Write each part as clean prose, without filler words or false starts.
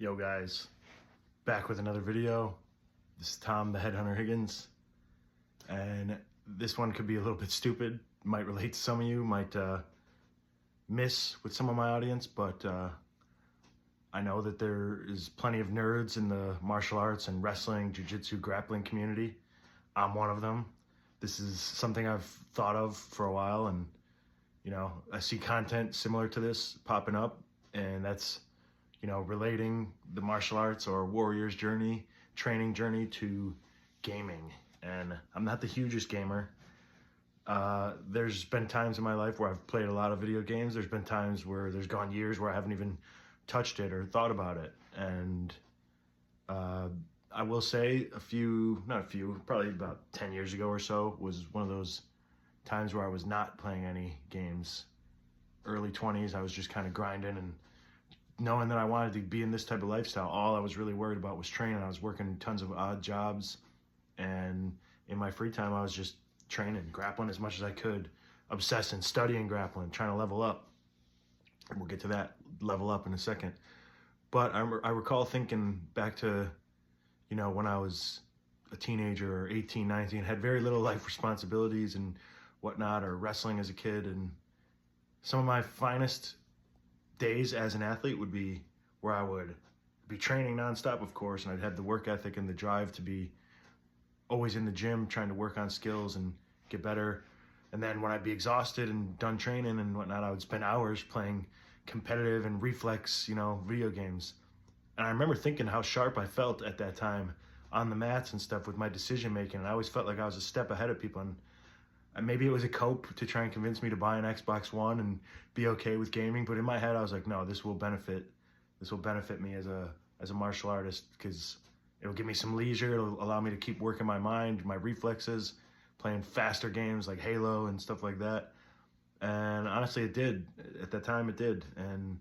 Yo guys, back with another video. This is Tom the Headhunter Higgins, and this one could be a little bit stupid, might relate to some of you, might miss with some of my audience, but I know that there is plenty of nerds in the martial arts and wrestling, jiu-jitsu, grappling community. I'm one of them. This is something I've thought of for a while, and I see content similar to this popping up, and that's relating the martial arts or warrior's journey, training journey to gaming. And I'm not the hugest gamer. There's been times in my life where I've played a lot of video games. There's been times where there's gone years where I haven't even touched it or thought about it. And I will say probably about 10 years ago or so was one of those times where I was not playing any games. Early 20s, I was just kind of grinding and knowing that I wanted to be in this type of lifestyle. All I was really worried about was training. I was working tons of odd jobs, and in my free time I was just training, grappling as much as I could, obsessing, studying grappling, trying to level up. And we'll get to that level up in a second. But I recall thinking back to when I was a teenager or 18, 19, had very little life responsibilities and whatnot, or wrestling as a kid, and some of my finest days as an athlete would be where I would be training nonstop, of course, and I'd have the work ethic and the drive to be always in the gym trying to work on skills and get better. And then when I'd be exhausted and done training and whatnot, I would spend hours playing competitive and reflex, video games. And I remember thinking how sharp I felt at that time on the mats and stuff with my decision making, and I always felt like I was a step ahead of people. And maybe it was a cope to try and convince me to buy an Xbox One and be okay with gaming. But in my head, I was like, no, this will benefit me as a martial artist, because it'll give me some leisure. It'll allow me to keep working my mind, my reflexes, playing faster games like Halo and stuff like that. And honestly, it did. At that time, it did. And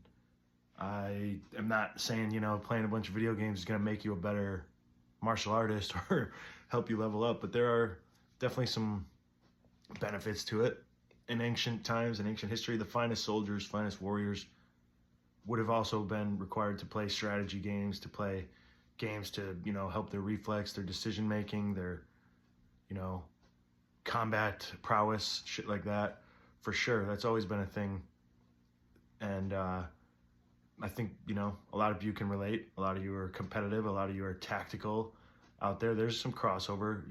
I am not saying, playing a bunch of video games is going to make you a better martial artist or help you level up. But there are definitely some benefits to it. In ancient times, in ancient history, the finest soldiers, finest warriors would have also been required to play strategy games, to play games to, help their reflex, their decision making, their, combat prowess, shit like that. For sure, that's always been a thing. And I think, a lot of you can relate. A lot of you are competitive. A lot of you are tactical out there. There's some crossover.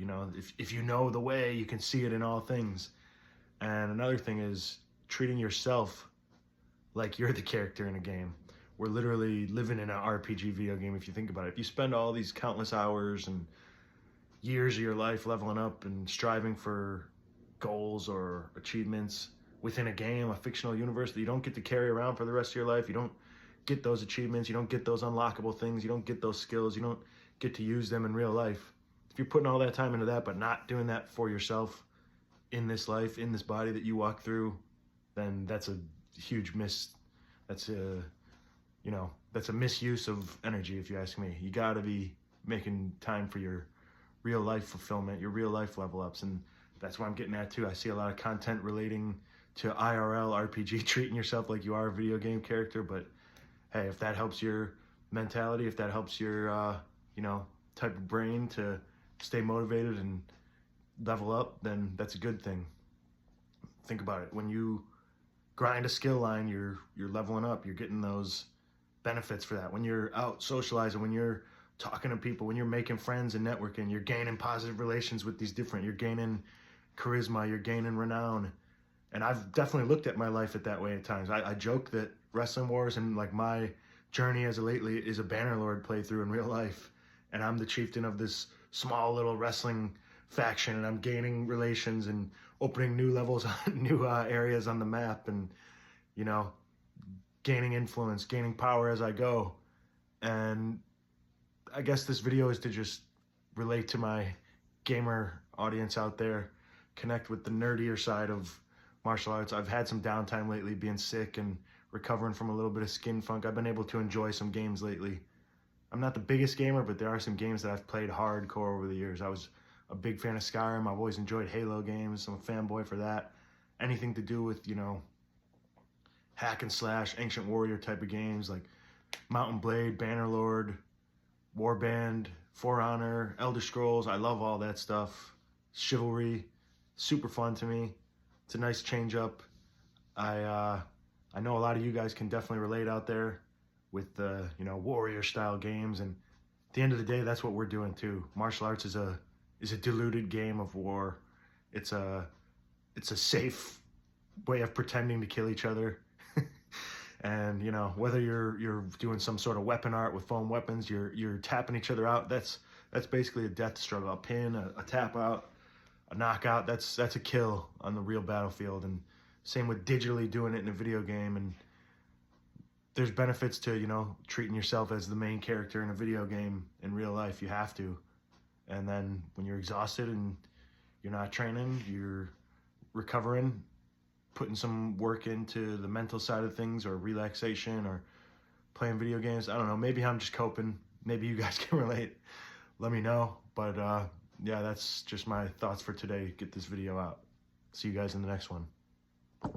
If you know the way, you can see it in all things. And another thing is treating yourself like you're the character in a game. We're literally living in an RPG video game, if you think about it. If you spend all these countless hours and years of your life leveling up and striving for goals or achievements within a game, a fictional universe that you don't get to carry around for the rest of your life, you don't get those achievements, you don't get those unlockable things, you don't get those skills, you don't get to use them in real life. If you're putting all that time into that but not doing that for yourself in this life, in this body that you walk through, then that's a huge that's a misuse of energy, if you ask me. You got to be making time for your real life fulfillment, your real life level ups. And that's what I'm getting at too. I see a lot of content relating to IRL RPG, treating yourself like you are a video game character. But hey, if that helps your mentality, if that helps your type of brain to stay motivated and level up, then that's a good thing. Think about it. When you grind a skill line, you're leveling up, you're getting those benefits for that. When you're out socializing, when you're talking to people, when you're making friends and networking, you're gaining positive relations with these you're gaining charisma, you're gaining renown. And I've definitely looked at my life that way at times. I joke that Wrestling Wars and like my journey as a lately is a Bannerlord playthrough in real life. And I'm the chieftain of this small little wrestling faction, and I'm gaining relations and opening new levels, new areas on the map, and gaining influence, gaining power as I go. And I guess this video is to just relate to my gamer audience out there, connect with the nerdier side of martial arts. I've had some downtime lately, being sick and recovering from a little bit of skin funk. I've been able to enjoy some games lately. I'm not the biggest gamer, but there are some games that I've played hardcore over the years. I was a big fan of Skyrim. I've always enjoyed Halo games. I'm a fanboy for that. Anything to do with, hack and slash, ancient warrior type of games like Mountain Blade, Bannerlord, Warband, For Honor, Elder Scrolls. I love all that stuff. Chivalry, super fun to me. It's a nice change up. I know a lot of you guys can definitely relate out there with the warrior style games, and at the end of the day, that's what we're doing too. Martial arts is a diluted game of war. It's a safe way of pretending to kill each other. And whether you're doing some sort of weapon art with foam weapons, you're tapping each other out. That's basically a death struggle. A pin, a tap out, a knockout. That's a kill on the real battlefield. And same with digitally doing it in a video game. And there's benefits to treating yourself as the main character in a video game. In real life, you have to. And then when you're exhausted and you're not training, you're recovering, putting some work into the mental side of things, or relaxation, or playing video games. I don't know, maybe I'm just coping. Maybe you guys can relate. Let me know. But yeah, that's just my thoughts for today. Get this video out. See you guys in the next one.